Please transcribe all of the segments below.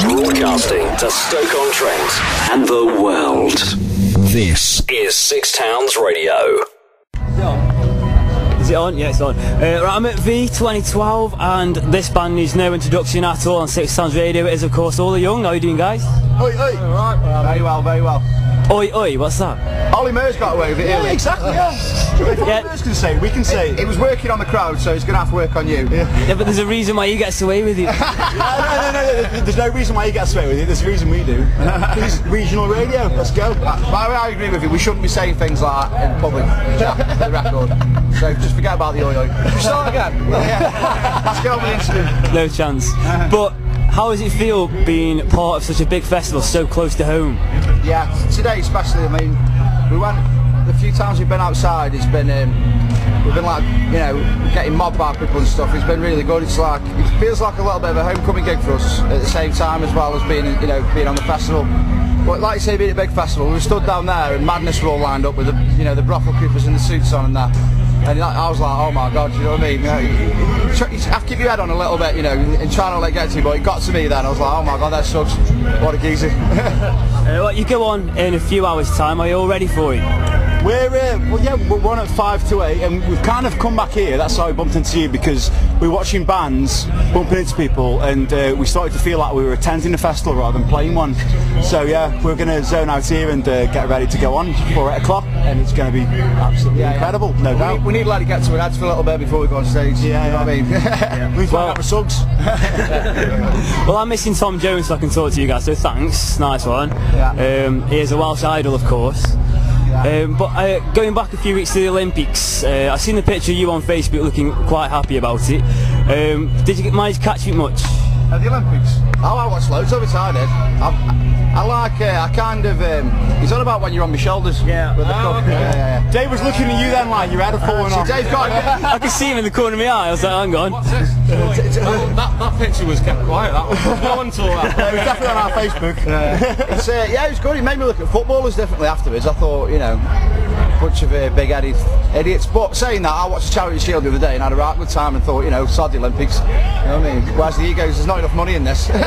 Broadcasting to Stoke-on-Trent and the world. This is Six Towns Radio. Is it on? Yeah, it's on. Right, I'm at V 2012, and this band needs no introduction at all on Six Towns Radio. It is, of course, All the Young. How are you doing, guys? Oi, oi. Alright, very well, very well. Oi, oi, what's that? Ollie Murs got away with it, Yeah, exactly, yeah. If Ollie Murs can say, we can say. It was working on the crowd, so he's going to have to work on you. Yeah, but there's a reason why he gets away with it. No, there's no reason why he gets away with it, there's a reason we do. This is regional radio, let's go. By the way, I agree with you, we shouldn't be saying things like that in public, for the record. So just forget about the oi oi. Start again. Let's get on with the incident. No chance. But how does it feel being part of such a big festival so close to home? Yeah, today especially, I mean, we went, the few times we've been outside, it's been, we've been like, you know, getting mobbed by people and stuff. It's been really good. It's like, it feels like a little bit of a homecoming gig for us at the same time, as well as being, you know, being on the festival. But like you say, being a big festival, we stood down there and madness were all lined up with the, you know, the brothel keepers in the suits on and that. And I was like, oh my god, you know what I mean? You have to keep your head on a little bit, you know, and try not to let it get to you, but it got to me then. I was like, oh my god, that sucks. What a geezer. Well, you go on in a few hours' time. Are you all ready for it? We're on at 5 to 8, and we've kind of come back here. That's how we bumped into you, because we were watching bands bumping into people, and we started to feel like we were attending a festival rather than playing one. So yeah, we're going to zone out here and get ready to go on for 8 o'clock, and it's going to be absolutely incredible, no doubt. We need to let it get to our heads for a little bit before we go on stage. Yeah, you know what I mean? We find out the sugs. Well, I'm missing Tom Jones, so I can talk to you guys. So thanks, nice one. Yeah. He is a Welsh idol, of course. But going back a few weeks to the Olympics, I've seen the picture of you on Facebook looking quite happy about it. Did you manage to catch it much? At the Olympics? Oh, I watched loads of it, I did. I like, I kind of, it's all about when you're on my shoulders. Yeah. With the cup. Okay. Yeah. Dave was looking at you then like your head had fallen off. Dave got I could see him in the corner of my eye. I was like, hang on. What's this? That picture was kept quiet. That one. No one saw that. It was definitely on our Facebook. Yeah, it was good. It made me look at footballers differently afterwards. I thought, you know, bunch of big-headed idiots. But saying that, I watched the Charity Shield the other day and had a right good time and thought, you know, sod the Olympics. You know what I mean? Whereas the egos, there's not enough money in this. You know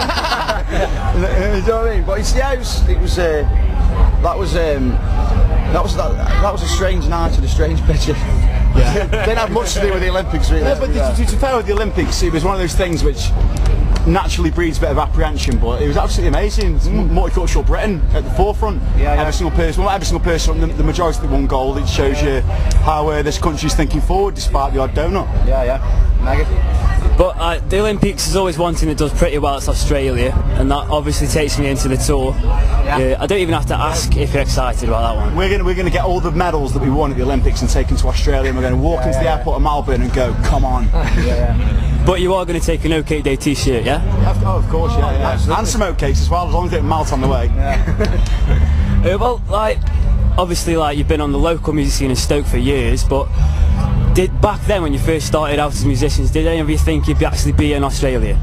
what I mean? But it's, yeah, that was a strange night and a strange picture. Yeah. Didn't have much to do with the Olympics, really. Yeah, but to be fair with the Olympics, it was one of those things which naturally breeds a bit of apprehension, but it was absolutely amazing. Multicultural Britain at the forefront. Yeah. Every single person, well, not every single person, the majority that won gold. It shows you how this country's thinking forward despite the odd donut. Yeah, mega. But the Olympics is always one thing that does pretty well. It's Australia, and that obviously takes me into the tour. Yeah. I don't even have to ask if you're excited about that one. We're gonna get all the medals that we won at the Olympics and take them to Australia, and we're going to walk into the airport of Melbourne and go, come on. But you are going to take an OK Day t-shirt, yeah? Oh, of course, yeah. And some oatcakes as well, as long as it melt on the way. Well, like, obviously, like, you've been on the local music scene in Stoke for years, but back then when you first started out as musicians, did any of you think you'd actually be in Australia?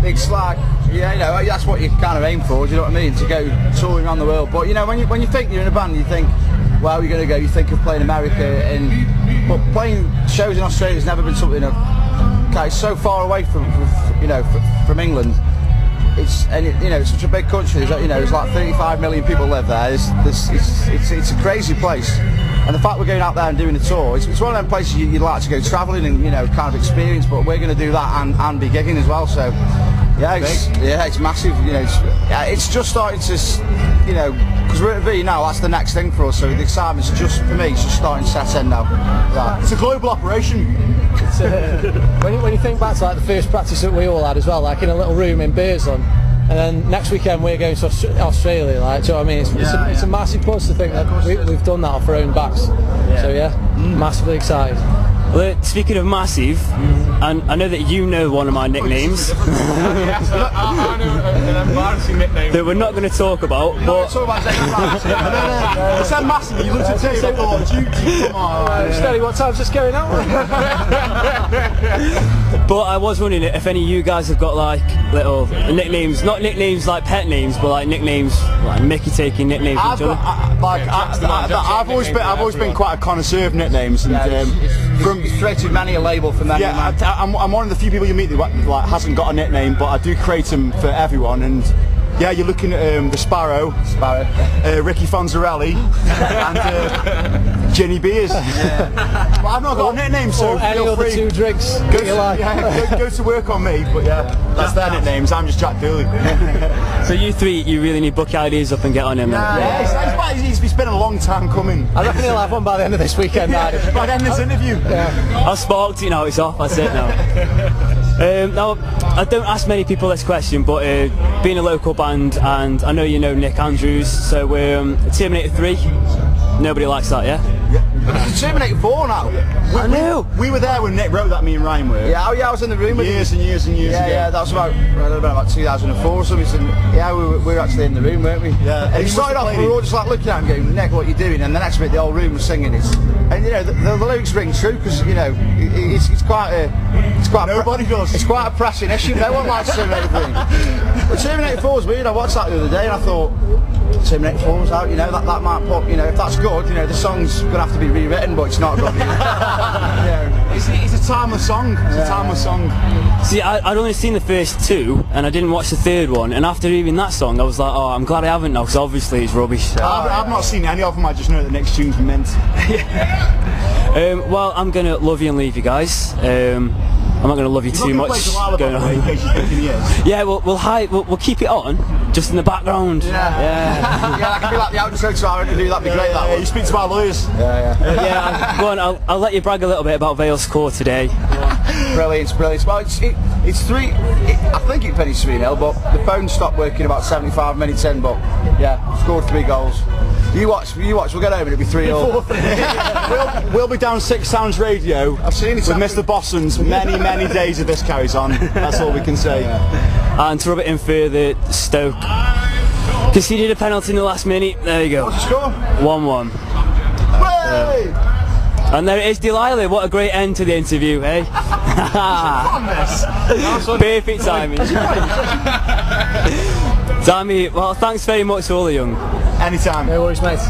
It's like, yeah, you know, that's what you kind of aim for, do you know what I mean? To go touring around the world. But, you know, when you think you're in a band, you think, where are we going to go? You think of playing America, but playing shows in Australia has never been something it's so far away from England. It's such a big country. There's like 35 million people live there. It's a crazy place. And the fact we're going out there and doing a tour, it's one of them places you'd like to go travelling and, you know, kind of experience. But we're going to do that and be gigging as well. So yeah, it's massive. You know, it's just starting to, you know, because we're at V now. That's the next thing for us. So the excitement's just, for me, it's just starting to set in now. Yeah. It's a global operation. It's, when you think back to like the first practice that we all had as well, like in a little room in Bearsley, and then next weekend we're going to Australia, like, do you know what I mean? It's a massive plus to think that we've done that off our own backs. So yeah, massively excited. Well, speaking of massive, and I know that you know one of my nicknames. I know an embarrassing nickname that we're not going to talk about. But It's that massive. You looked at Dave and thought, come on. Steady, what time's this going out? But I was wondering if any of you guys have got like little nicknames, not nicknames like pet names, but like nicknames, like Mickey taking nicknames from each other. I've always been quite a connoisseur of nicknames, and You've created many a label for many. Yeah, I'm one of the few people you meet that like hasn't got a nickname, but I do create them for everyone. And yeah, you're looking at the Sparrow, Ricky Fonzarelli, and Ginny Beers. Yeah. Well, I've not got a nickname, so any feel other free. 2 drinks. Go to work on me, but yeah, that's their nicknames. I'm just Jack Dooley. So you three, you really need book ideas up and get on him. Yeah, it's quite easy. It's been a long time coming. I reckon he'll have one by the end of this weekend. By the end of this interview. I've sparked it now, it's off, that's it now. Now, I don't ask many people this question, but being a local band, and I know you know Nick Andrews, so we're Terminator 3. Nobody likes that, yeah? It's Terminator 4 now. I know. We were there when Nick wrote that, me and Ryan were. Yeah, I was in the room with years and years ago. Yeah, that was about 2004 or something. Yeah, we were actually in the room, weren't we? Yeah. And it started off, we were all just like looking at him going, Nick, what are you doing? And the next bit, the whole room was singing it. And you know, the lyrics ring true because you know it's quite a pressing issue. No one likes Terminator 3. But Terminator 4 was weird. I watched that the other day and I thought, Terminator 4's out. You know that might pop. You know, if that's good, you know the song's gonna have to be rewritten, but it's not good. It's a timeless song. It's a timeless song. See, I'd only seen the first 2 and I didn't watch the 3rd one, and after hearing that song I was like, oh, I'm glad I haven't now, because obviously it's rubbish. I've not seen any of them, I just know the next tune's mint. Well, I'm going to love you and leave you guys. I'm not going to love you too much. Going on. Yeah, we'll keep it on, just in the background. Yeah, that could be like the outro to our interview, that'd be great. That you speak to our lawyers. Yeah, go on, I'll let you brag a little bit about Vale's score today. Brilliant. Well, it's 3. I think it finished 3-0, but the phone stopped working about 75 minutes in. But yeah, scored 3 goals. You watch. We'll get over it. It'll be 3-0. We'll be down 6 Sounds Radio. I've seen it with Mr. Bossons many days if this carries on. That's all we can say. And to rub it in further, Stoke conceded a penalty in the last minute. There you go. What's the score? 1-1. And there it is, Delilah. What a great end to the interview, eh? Perfect timing. Dammy, well, thanks very much to all the young. Anytime. No worries, mate.